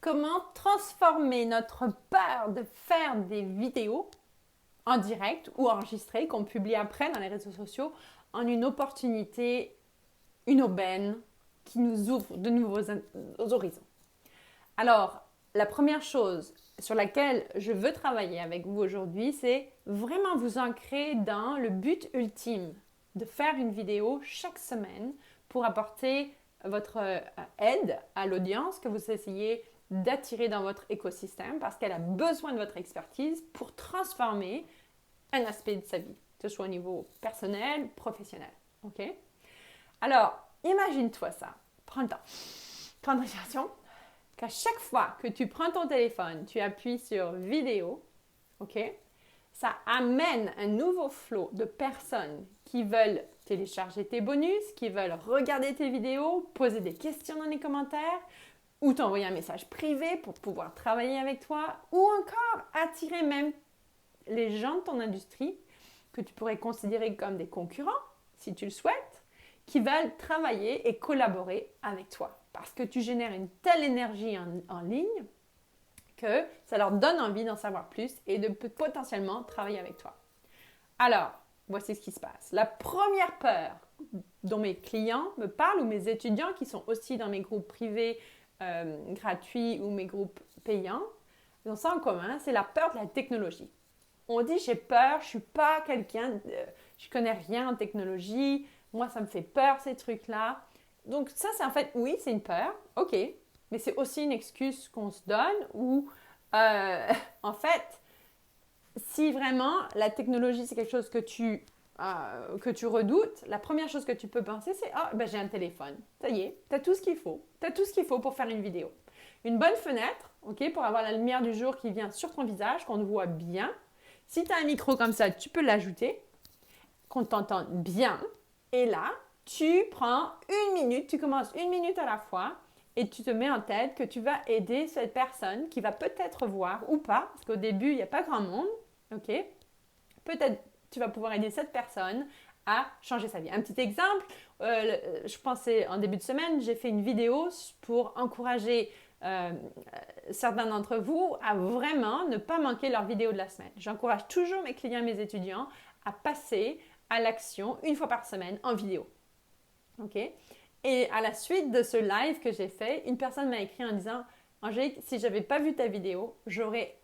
comment transformer notre peur de faire des vidéos en direct ou enregistrées qu'on publie après dans les réseaux sociaux en une opportunité, une aubaine qui nous ouvre de nouveaux horizons. Alors, la première chose sur laquelle je veux travailler avec vous aujourd'hui, c'est vraiment vous ancrer dans le but ultime de faire une vidéo chaque semaine pour apporter votre aide à l'audience que vous essayez d'attirer dans votre écosystème parce qu'elle a besoin de votre expertise pour transformer un aspect de sa vie, que ce soit au niveau personnel, professionnel. OK? Alors, imagine-toi ça. Prends le temps. Prends une respiration. Qu'à chaque fois que tu prends ton téléphone, tu appuies sur vidéo, ok? Ça amène un nouveau flot de personnes qui veulent télécharger tes bonus, qui veulent regarder tes vidéos, poser des questions dans les commentaires, ou t'envoyer un message privé pour pouvoir travailler avec toi, ou encore attirer même les gens de ton industrie que tu pourrais considérer comme des concurrents, si tu le souhaites, qui veulent travailler et collaborer avec toi. Parce que tu génères une telle énergie en ligne que ça leur donne envie d'en savoir plus et de potentiellement travailler avec toi. Alors, voici ce qui se passe. La première peur dont mes clients me parlent ou mes étudiants qui sont aussi dans mes groupes privés gratuits ou mes groupes payants, ils ont ça en commun, c'est la peur de la technologie. On dit j'ai peur, je suis pas quelqu'un, je connais rien en technologie, moi ça me fait peur ces trucs-là. Donc ça, c'est en fait, oui, c'est une peur, ok, mais c'est aussi une excuse qu'on se donne où, en fait, si vraiment la technologie, c'est quelque chose que tu redoutes, la première chose que tu peux penser, c'est « Ah, ben j'ai un téléphone. Ça y est, tu as tout ce qu'il faut. Tu as tout ce qu'il faut pour faire une vidéo. Une bonne fenêtre, ok, pour avoir la lumière du jour qui vient sur ton visage, qu'on te voit bien. Si tu as un micro comme ça, tu peux l'ajouter, qu'on t'entende bien. Et là, tu prends une minute, tu commences une minute à la fois et tu te mets en tête que tu vas aider cette personne qui va peut-être voir ou pas, parce qu'au début, il n'y a pas grand monde, ok? Peut-être tu vas pouvoir aider cette personne à changer sa vie. Un petit exemple, je pensais en début de semaine, j'ai fait une vidéo pour encourager certains d'entre vous à vraiment ne pas manquer leur vidéo de la semaine. J'encourage toujours mes clients et mes étudiants à passer à l'action une fois par semaine en vidéo. OK? Et à la suite de ce live que j'ai fait, une personne m'a écrit en disant « Angélique, si je n'avais pas vu ta vidéo, j'aurais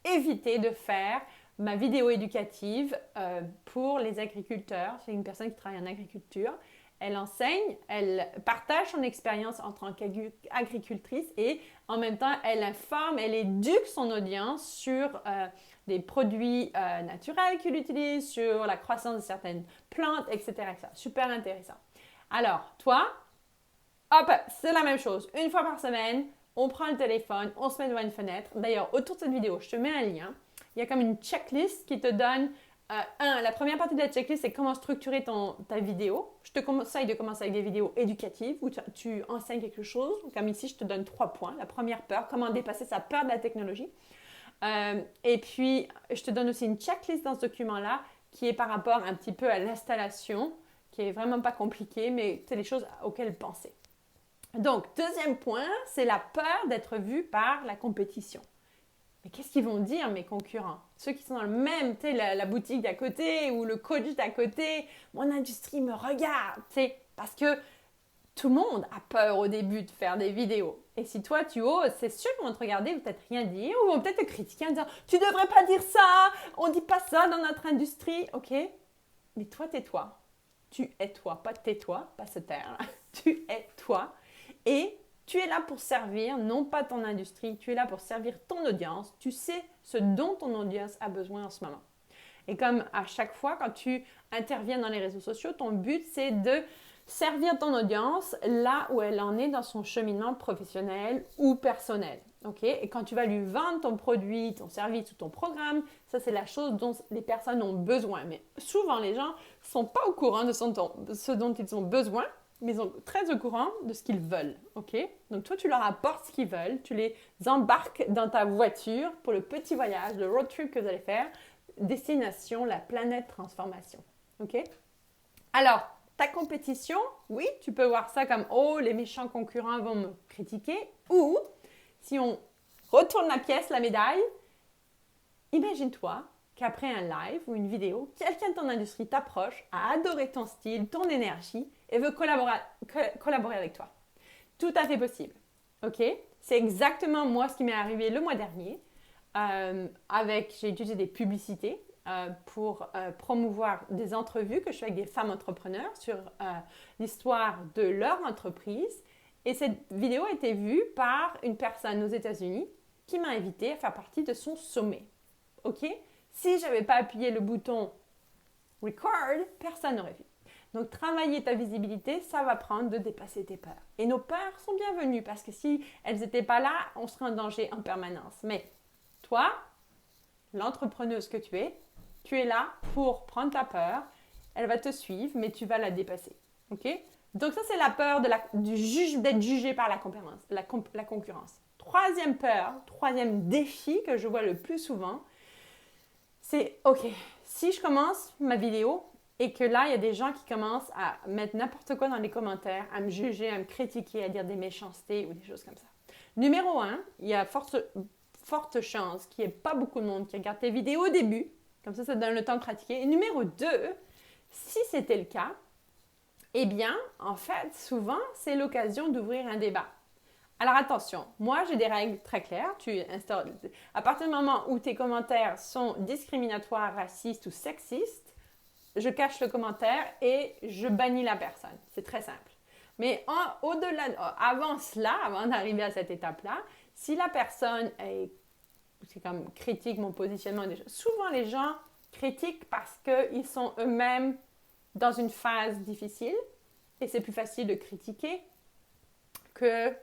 évité de faire ma vidéo éducative pour les agriculteurs. » C'est une personne qui travaille en agriculture. Elle enseigne, elle partage son expérience en tant qu'agricultrice et en même temps, elle informe, elle éduque son audience sur des produits naturels qu'il utilise, sur la croissance de certaines plantes, etc. Super intéressant. Alors, toi, hop, c'est la même chose. Une fois par semaine, on prend le téléphone, on se met devant une fenêtre. D'ailleurs, autour de cette vidéo, je te mets un lien. Il y a comme une checklist qui te donne la première partie de la checklist, c'est comment structurer ta vidéo. Je te conseille de commencer avec des vidéos éducatives où tu enseignes quelque chose. Comme ici, je te donne 3 points. La première peur, comment dépasser sa peur de la technologie. Et puis, je te donne aussi une checklist dans ce document-là qui est par rapport un petit peu à l'installation, qui est vraiment pas compliqué, mais c'est les choses auxquelles penser. Donc, deuxième point, c'est la peur d'être vu par la compétition. Mais qu'est-ce qu'ils vont dire mes concurrents? Ceux qui sont dans le même, tu sais, la boutique d'à côté ou le coach d'à côté, mon industrie me regarde, tu sais, parce que tout le monde a peur au début de faire des vidéos. Et si toi tu oses, c'est sûr qu'ils vont te regarder, ils vont peut-être rien dire, ou vont peut-être te critiquer en disant « Tu devrais pas dire ça, on dit pas ça dans notre industrie, ok ?» Mais toi, tais-toi. Tu es toi, pas tais-toi, pas se taire. Tu es toi. Et tu es là pour servir, non pas ton industrie, tu es là pour servir ton audience. Tu sais ce dont ton audience a besoin en ce moment. Et comme à chaque fois, quand tu interviens dans les réseaux sociaux, ton but, c'est de servir ton audience là où elle en est dans son cheminement professionnel ou personnel. Okay? Et quand tu vas lui vendre ton produit, ton service ou ton programme, ça c'est la chose dont les personnes ont besoin. Mais souvent, les gens ne sont pas au courant de ce dont ils ont besoin, mais ils sont très au courant de ce qu'ils veulent. Okay? Donc toi, tu leur apportes ce qu'ils veulent, tu les embarques dans ta voiture pour le petit voyage, le road trip que vous allez faire, destination, la planète transformation. Okay? Alors, ta compétition, oui, tu peux voir ça comme « Oh, les méchants concurrents vont me critiquer » ou si on retourne la pièce, la médaille, imagine-toi qu'après un live ou une vidéo, quelqu'un de ton industrie t'approche, a adoré ton style, ton énergie et veut collaborer avec toi. Tout à fait possible. Ok? C'est exactement moi ce qui m'est arrivé le mois dernier. J'ai utilisé des publicités pour promouvoir des entrevues que je fais avec des femmes entrepreneurs sur l'histoire de leur entreprise. Et cette vidéo a été vue par une personne aux États-Unis qui m'a invitée à faire partie de son sommet. Ok? Si je n'avais pas appuyé le bouton Record, personne n'aurait vu. Donc, travailler ta visibilité, ça va prendre de dépasser tes peurs. Et nos peurs sont bienvenues parce que si elles n'étaient pas là, on serait en danger en permanence. Mais toi, l'entrepreneuse que tu es là pour prendre ta peur. Elle va te suivre, mais tu vas la dépasser. Ok? Donc, ça, c'est la peur d'être jugé par la concurrence. Troisième peur, troisième défi que je vois le plus souvent, c'est, ok, si je commence ma vidéo et que là, il y a des gens qui commencent à mettre n'importe quoi dans les commentaires, à me juger, à me critiquer, à dire des méchancetés ou des choses comme ça. Numéro 1, il y a forte chance qu'il n'y ait pas beaucoup de monde qui regarde tes vidéos au début. Comme ça donne le temps de pratiquer. Et numéro 2, si c'était le cas, eh bien, en fait, souvent, c'est l'occasion d'ouvrir un débat. Alors attention, moi j'ai des règles très claires. À partir du moment où tes commentaires sont discriminatoires, racistes ou sexistes, je cache le commentaire et je bannis la personne. C'est très simple. Mais avant cela, avant d'arriver à cette étape-là, si la personne critique mon positionnement, souvent les gens critiquent parce qu'ils sont eux-mêmes dans une phase difficile et c'est plus facile de critiquer que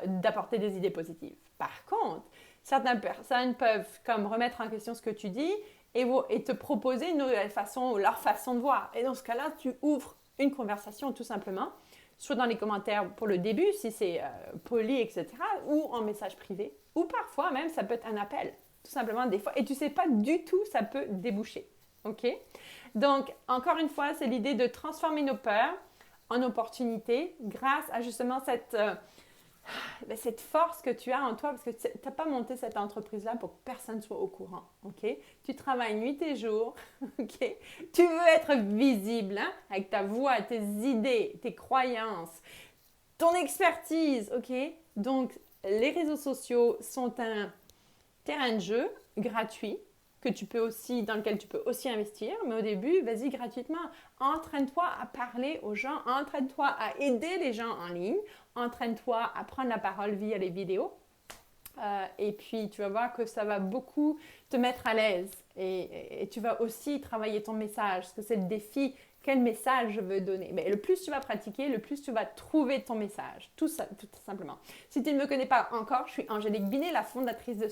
d'apporter des idées positives. Par contre, certaines personnes peuvent comme remettre en question ce que tu dis et te proposer une nouvelle façon ou leur façon de voir. Et dans ce cas-là, tu ouvres une conversation tout simplement, soit dans les commentaires pour le début, si c'est poli, etc., ou en message privé, ou parfois même, ça peut être un appel, tout simplement des fois, et tu ne sais pas du tout, ça peut déboucher. Ok? Donc, encore une fois, c'est l'idée de transformer nos peurs en opportunités grâce à justement cette force que tu as en toi, parce que tu n'as pas monté cette entreprise-là pour que personne ne soit au courant, ok? Tu travailles nuit et jour, ok? Tu veux être visible, hein, avec ta voix, tes idées, tes croyances, ton expertise, ok? Donc, les réseaux sociaux sont un terrain de jeu gratuit dans lequel tu peux aussi investir, mais au début, vas-y gratuitement. Entraîne-toi à parler aux gens, entraîne-toi à aider les gens en ligne, entraîne-toi à prendre la parole via les vidéos. Et puis, tu vas voir que ça va beaucoup te mettre à l'aise. Et tu vas aussi travailler ton message, parce que c'est le défi. Quel message je veux donner? Mais le plus tu vas pratiquer, le plus tu vas trouver ton message. Tout simplement. Si tu ne me connais pas encore, je suis Angélique Binet, la fondatrice de